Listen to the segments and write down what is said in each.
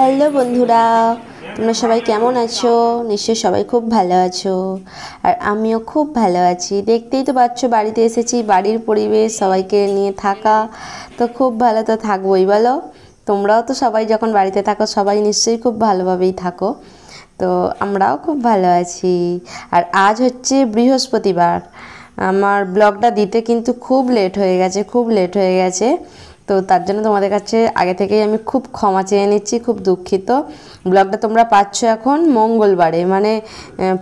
Hello বন্ধুরা, তোমরা সবাই কেমন আছো? নিশ্চয়ই সবাই খুব ভালো আছো। আর আমিও খুব ভালো আছি। দেখতেই তো পাচ্ছ বাড়িতে এসেছি, বাড়ির পরিবেশ সবাইকে নিয়ে থাকা তো খুব ভালো তো থাকবোই বলো। তোমরাও তো সবাই যখন বাড়িতে থাকো সবাই নিশ্চয়ই খুব ভালোভাবেই থাকো। তো আমরাও খুব ভালো আছি। আর আজ হচ্ছে বৃহস্পতিবার। আমার ব্লগটা দিতে কিন্তু খুব লেট হয়ে গেছে। তো তার জন্য তোমাদের কাছে আগে থেকেই আমি খুব ক্ষমা চেয়ে নিচ্ছি, খুব দুঃখিত। ব্লগটা তোমরা পাচ্ছ এখন মঙ্গলবারে, মানে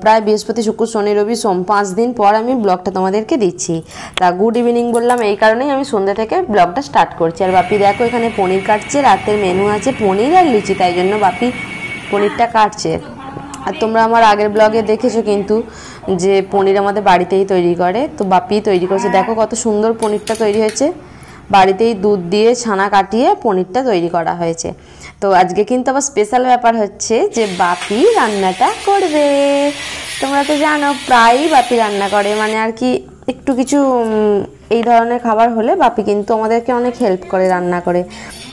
প্রায় বৃহস্পতি, শুক্র, শনি, রবি, সোম 5 দিন পর আমি ব্লগটা তোমাদেরকে দিচ্ছি। তা গুড ইভিনিং বললাম এই কারণেই আমি সন্ধ্যা থেকে ব্লগটা স্টার্ট করছি। আর বাপি দেখো এখানে পনির কাটছে, রাতের মেনু আছে পনির আর লুচি, তাই জন্য বাপি পনিরটা কাটছে। আর তোমরা আমার আগের ব্লগে দেখেছো কিন্তু যে পনির আমাদের বাড়িতেই তৈরি করে, তো বাপি তৈরি করেছে। দেখো কত সুন্দর পনিরটা তৈরি হয়েছে, বাড়িতেই দুধ দিয়ে ছানা কাটিয়ে পনিরটা তৈরি করা হয়েছে। তো আজকে কিন্তু আবার স্পেশাল ব্যাপার হচ্ছে যে বাপি রান্নাটা করবে। তোমরা তো জানো প্রায়ই বাপি রান্না করে, মানে আর কি একটু কিছু এই ধরনের খাবার হলে বাপি কিন্তু আমাদেরকে অনেক হেল্প করে রান্না করে।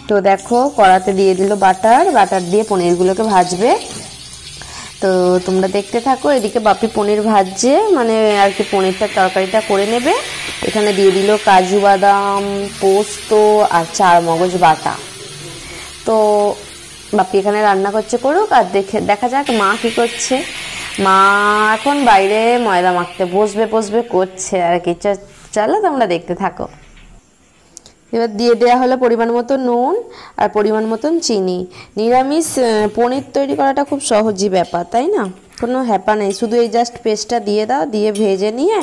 তো দেখো কড়াতে দিয়ে দিল বাটার দিয়ে পনিরগুলোকে ভাজবে। তো তোমরা দেখতে থাকো। এদিকে বাপি পনির ভাজছে, মানে আর কি পনিরটার তরকারিটা করে নেবে। এখানে দিয়ে দিল কাজু বাদাম, পোস্ত আর চার মগজ বাটা। তো বাপি এখানে রান্না করছে, করুক। আর দেখা যাক মা কি করছে। মা এখন বাইরে ময়দা মাখতে বসবে করছে আর কি। চলো তোমরা দেখতে থাকো। এবার দিয়ে দেওয়া হলো পরিমাণ মতো নুন আর পরিমাণ মতন চিনি। নিরামিষ পনির তৈরি করাটা খুব সহজই ব্যাপার, তাই না? কোনো হ্যাপা নেই, শুধু এই জাস্ট পেস্টটা দিয়ে দাও, দিয়ে ভেজে নিয়ে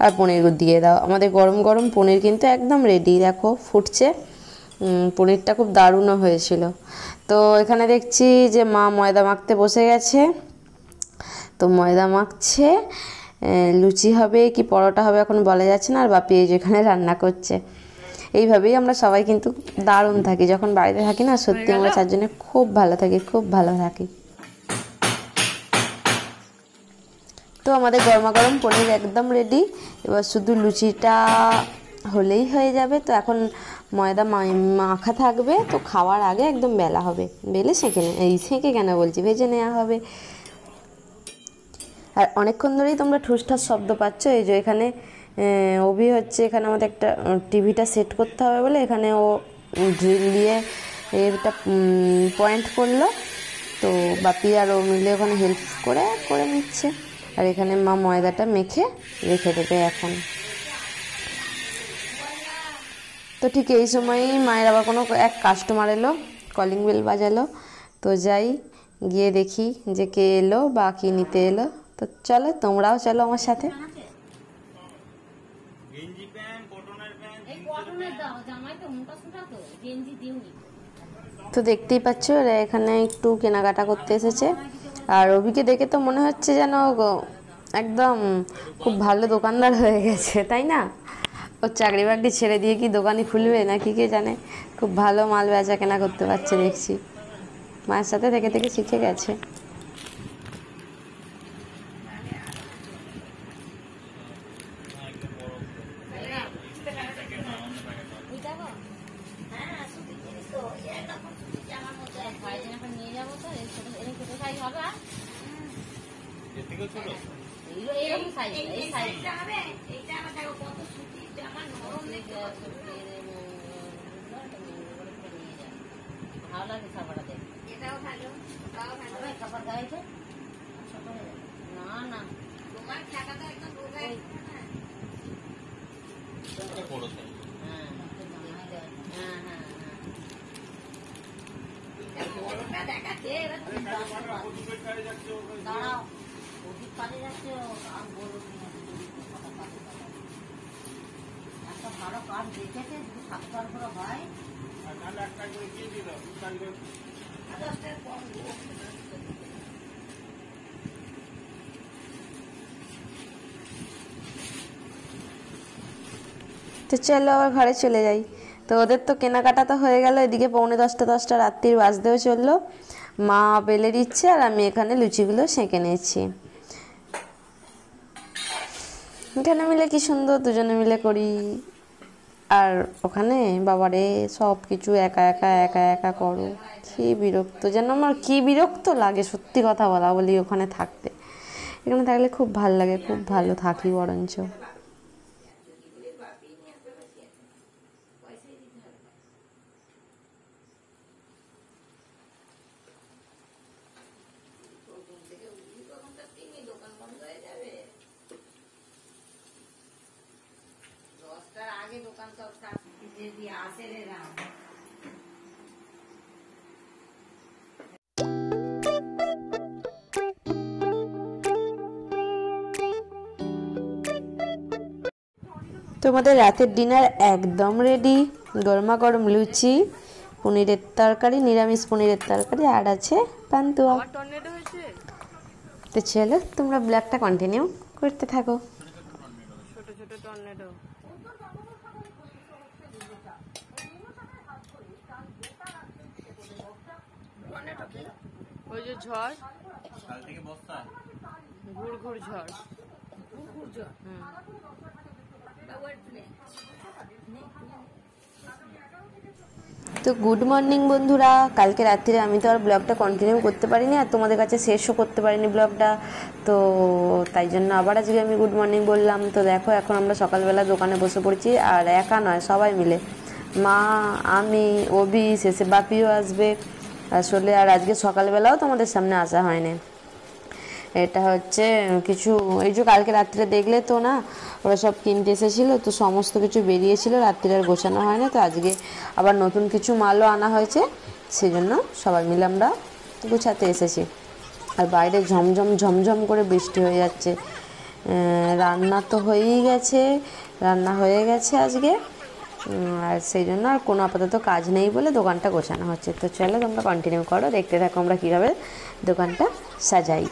আর পনিরগুলো দিয়ে দাও। আমাদের গরম গরম পনির কিন্তু একদম রেডি, দেখো ফুটছে। পনিরটা খুব দারুণও হয়েছিল। তো এখানে দেখছি যে মা ময়দা মাখতে বসে গেছে। তো ময়দা মাখছে, লুচি হবে কি পরোটা হবে এখন বলা যাচ্ছে না। আর বাপি এই যেখানে রান্না করছে। এইভাবেই আমরা সবাই কিন্তু দারুণ থাকি যখন বাড়িতে থাকি না, সত্যি আমরা চারজনে খুব ভালো থাকি। তো আমাদের গরমা গরম পনির একদম রেডি। এবার শুধু লুচিটা হলেই হয়ে যাবে। তো এখন ময়দা মাখা থাকবে, তো খাওয়ার আগে একদম বেলা হবে, বেলে সেঁকে কেন বলছি, ভেজে নেওয়া হবে। আর অনেকক্ষণ ধরেই তোমরা ঠুসঠাস শব্দ পাচ্ছ। এই যে এখানে অভি হচ্ছে, এখানে আমাদের একটা টিভিটা সেট করতে হবে বলে এখানে ও ড্রিল দিয়ে এটা পয়েন্ট করলো। তো বাপি আর ও মিলে ওখানে হেল্প করে নিচ্ছে। আর এখানে মা ময়দাটা মেখে রেখে দেবে এখন। তো ঠিক এই সময়ই মায়ের আবার কোনো এক কাস্টমার এলো, কলিং বেল বাজালো। তো যাই গিয়ে দেখি যে কে এলো বা কি নিতে এলো। তো চলো তোমরাও চলো আমার সাথে। তো দেখতেই পাচ্ছ এরা এখানে একটু কেনাকাটা করতে এসেছে। আর অভিকে দেখে তো মনে হচ্ছে যেন একদম খুব ভালো দোকানদার হয়ে গেছে, তাই না? ওর চাকরি বাকরি ছেড়ে দিয়ে কি দোকানই খুলবে নাকি কে জানে। খুব ভালো মাল বেচা কেনা করতে পারছে দেখছি, মায়ের সাথে থেকে থেকে শিখে গেছে। তো চলো আবার ঘরে চলে যাই। তো ওদের তো কেনাকাটা তো হয়ে গেল, এদিকে 9:45 রাত্রির বাজতেও চললো। মা বেলে দিচ্ছে আর আমি এখানে লুচিগুলো সেঁকে নিচ্ছি। এখানে মিলে কি সুন্দর দুজনে মিলে করি। আর ওখানে বাবারে সব কিছু একা একা একা একা করো, কি বিরক্ত, যেন আমার কি বিরক্ত লাগে সত্যি কথা বলা বলি ওখানে থাকতে। এখানে থাকলে খুব ভাল লাগে, খুব ভালো থাকি বরঞ্চ। আগে দোকান সব যদি আসে রে রাম। তোমাদের রাতের ডিনার একদম রেডি। গরমা গরম লুচি, পনিরের তরকারি, নিরামিষ পনিরের তরকারি, আর আছে পান্তুয়া। তো চলো তোমরা ব্লগটা কন্টিনিউ করতে থাকো। ছোট ছোট টর্নেডো। ওই যে ঝড়, কাল থেকে বস্তা, ঘুর ঘুর ঝড়, ঘুর ঘুর ঝড়। তো গুড মর্নিং বন্ধুরা। কালকে রাত্রিরে আমি তো আর ব্লগটা কন্টিনিউ করতে পারিনি, আর তোমাদের কাছে শেষও করতে পারিনি ব্লগটা, তো তাই জন্য আবার আজকে আমি গুড মর্নিং বললাম। তো দেখো এখন আমরা সকালবেলা দোকানে বসে পড়েছি, আর একা নয় সবাই মিলে, মা, আমি, অভি, শেষে বাপিও আসবে আসলে। আর আজকে সকালবেলাও তোমাদের সামনে আসা হয়নি। এটা হচ্ছে কিছু, এই যে কালকে রাত্রে দেখলে তো না, ওরা সব কিনতে এসেছিলো, তো সমস্ত কিছু বেরিয়েছিল, রাত্রে আর গোছানো হয় না। তো আজকে আবার নতুন কিছু মালও আনা হয়েছে, সেই জন্য সবাই মিলে আমরা গোছাতে এসেছি। আর বাইরে ঝমঝম ঝমঝম করে বৃষ্টি হয়ে যাচ্ছে। রান্না তো হয়েই গেছে, রান্না হয়ে গেছে আজকে, আর সেই জন্য আর কোনো আপাতত কাজ নেই বলে দোকানটা গোছানো হচ্ছে। তো চলো তোমরা কন্টিনিউ করো, দেখতে থাকো আমরা কীভাবে দোকানটা সাজাই।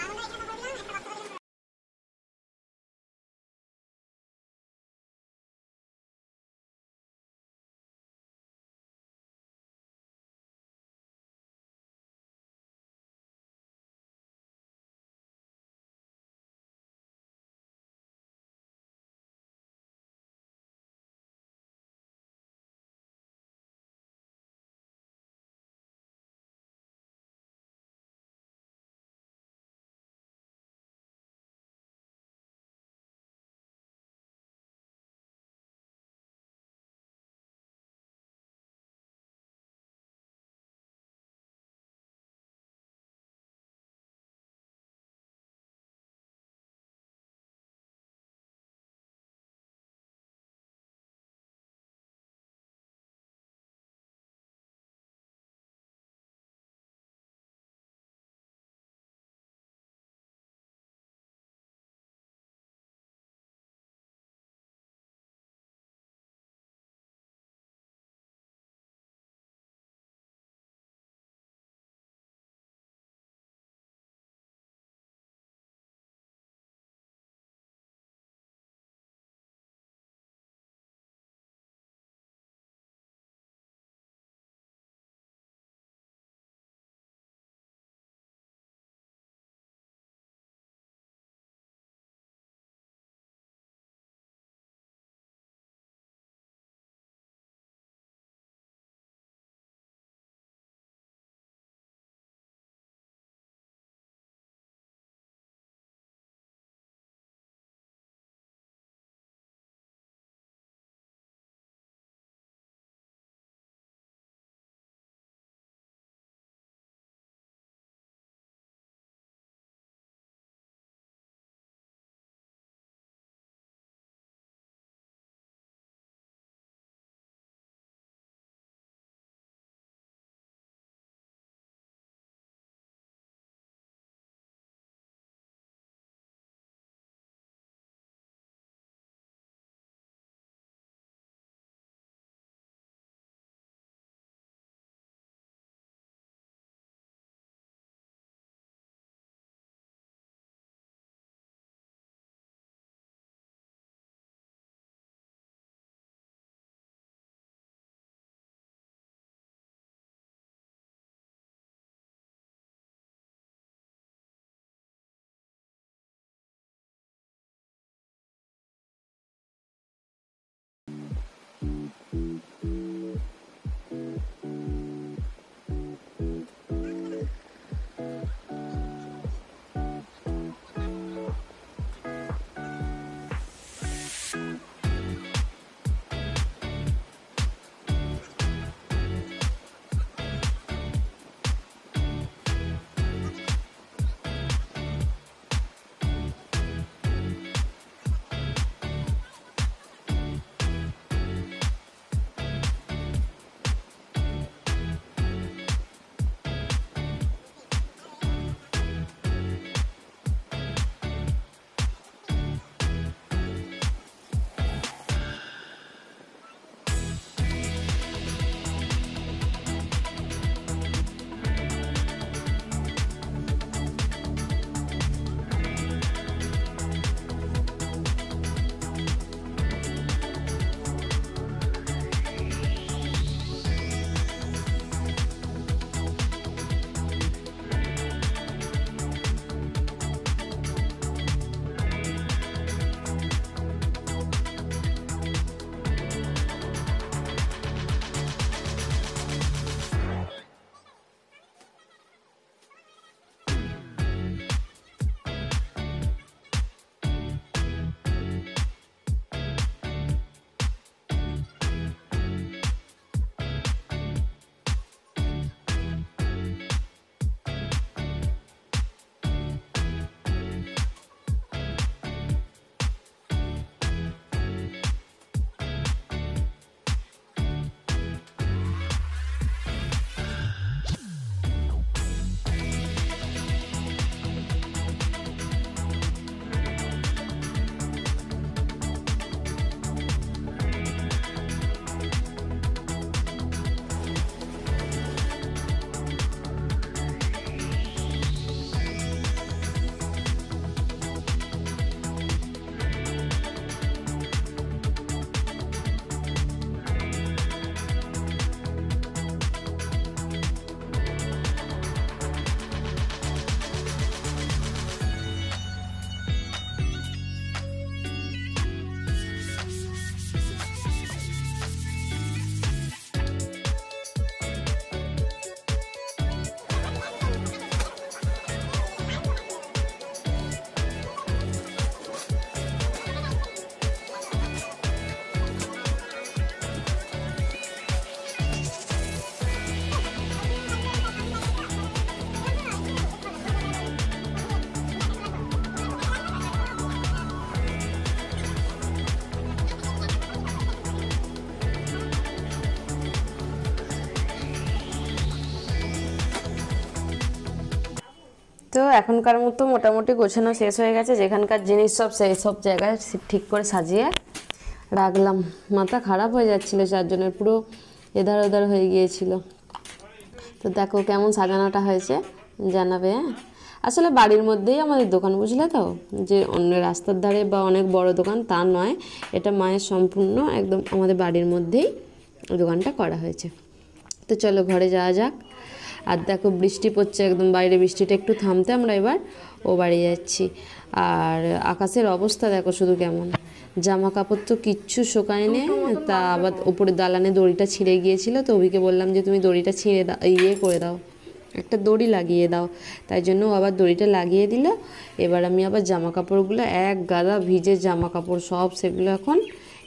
তো এখনকার মতো মোটামুটি গোছানো শেষ হয়ে গেছে, যেখানকার জিনিস সব সেই সব জায়গায় ঠিক করে সাজিয়ে রাখলাম। মাথা খারাপ হয়ে যাচ্ছিলো, চারজনের পুরো এধার ওধার হয়ে গিয়েছিল। তো দেখো কেমন সাজানোটা হয়েছে, জানাবে। হ্যাঁ, আসলে বাড়ির মধ্যেই আমাদের দোকান, বুঝলে তো, যে অন্য রাস্তার ধারে বা অনেক বড় দোকান তা নয়, এটা মায়ের সম্পূর্ণ একদম আমাদের বাড়ির মধ্যেই দোকানটা করা হয়েছে। তো চলো ঘরে যাওয়া যাক। আর দেখো বৃষ্টি পড়ছে একদম, বাইরে বৃষ্টিটা একটু থামতে আমরা এবার ও বাড়ি যাচ্ছি। আর আকাশের অবস্থা দেখো শুধু কেমন, জামা কাপড় তো কিচ্ছু শোকায়নি। তা আবার উপরে দালানে দড়িটা ছিঁড়ে গিয়েছিল, তো অভিকে বললাম যে তুমি দড়িটা ছিঁড়ে দাও, করে দাও, একটা দড়ি লাগিয়ে দাও। তাই জন্য ও আবার দড়িটা লাগিয়ে দিল। এবার আমি আবার জামা কাপড়গুলো, এক গাদা ভিজে জামা কাপড় সব, সেগুলো এখন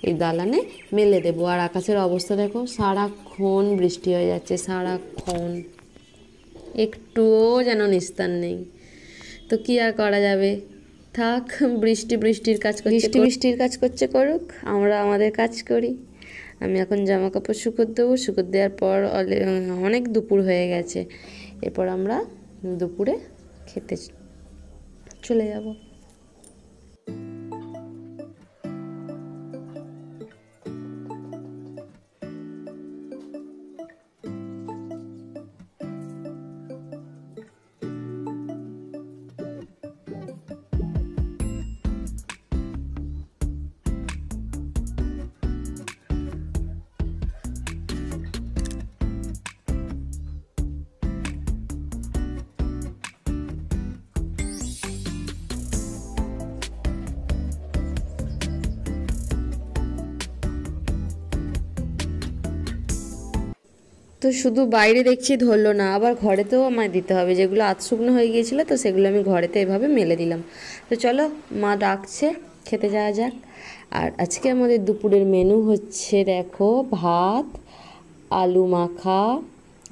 এই দালানে মেলে দেবো। আর আকাশের অবস্থা দেখো, সারাক্ষণ বৃষ্টি হয়ে যাচ্ছে, সারাক্ষণ, একটুও যেন নিস্তার নেই। তো কি আর করা যাবে, থাক, বৃষ্টির কাজ করছে, বৃষ্টির কাজ করছে করুক, আমরা আমাদের কাজ করি। আমি এখন জামা কাপড় শুকোতে দেবো, শুকোতে দেওয়ার পর অনেক দুপুর হয়ে গেছে, এরপর আমরা দুপুরে খেতে চলে যাব। তো শুধু বাইরে দেখছি ধরলো না, আবার ঘরেতেও আমায় দিতে হবে, যেগুলো আধ শুকনো হয়ে গিয়েছিলো, তো সেগুলো আমি ঘরেতে এভাবে মেলে দিলাম। তো চলো, মা ডাকছে, খেতে যাওয়া যাক। আর আজকে আমাদের দুপুরের মেনু হচ্ছে দেখো, ভাত, আলু মাখা,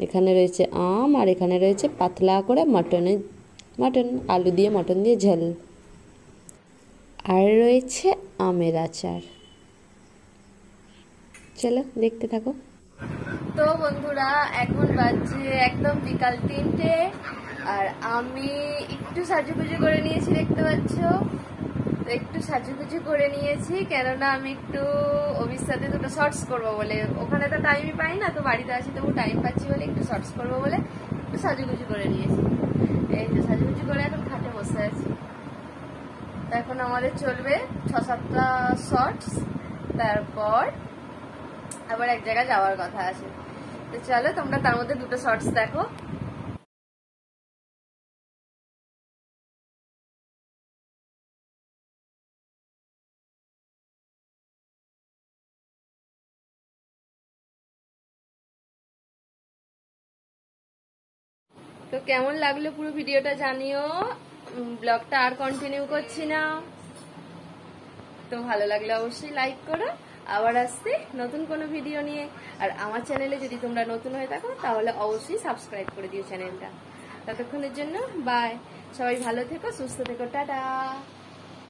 এখানে রয়েছে আম, আর এখানে রয়েছে পাতলা করে মটন, আলু দিয়ে মটন দিয়ে ঝাল, আর রয়েছে আমের আচার। চলো দেখতে থাকো। তো বন্ধুরা, এখন বাজছে একদম বিকাল 3টে, আর আমি একটু সাজুগুজু করে নিয়েছি, দেখতে পাচ্ছ। তো একটু সাজুগুজু করে নিয়েছি, কেননা আমি একটু অভির সাথে দুটো শর্টস করবো বলে, ওখানে তো টাইমই পাই না, তো বাড়িতে আছি তবু টাইম পাচ্ছি বলে একটু শর্টস করবো বলে একটু সাজুগুজু করে নিয়েছি। এই যে সাজুগুজু করে এখন খাটে বসে আছি। তো এখন আমাদের চলবে 6-7টা শর্টস, তারপর আবার এক জায়গায় যাওয়ার কথা আছে। তো চলো, তোমরা তার মধ্যে দুটো শর্টস দেখো। তো কেমন লাগলো পুরো ভিডিওটা জানিও। ব্লগটা আর কন্টিনিউ করছি না, তো ভালো লাগলে অবশ্যই লাইক করো। আবার আসছি নতুন কোনো ভিডিও নিয়ে। আর আমার চ্যানেলে যদি তোমরা নতুন হয়ে থাকো তাহলে অবশ্যই সাবস্ক্রাইব করে দিও চ্যানেলটা। ততক্ষণের জন্য বাই, সবাই ভালো থেকো, সুস্থ থেকো, টাটা।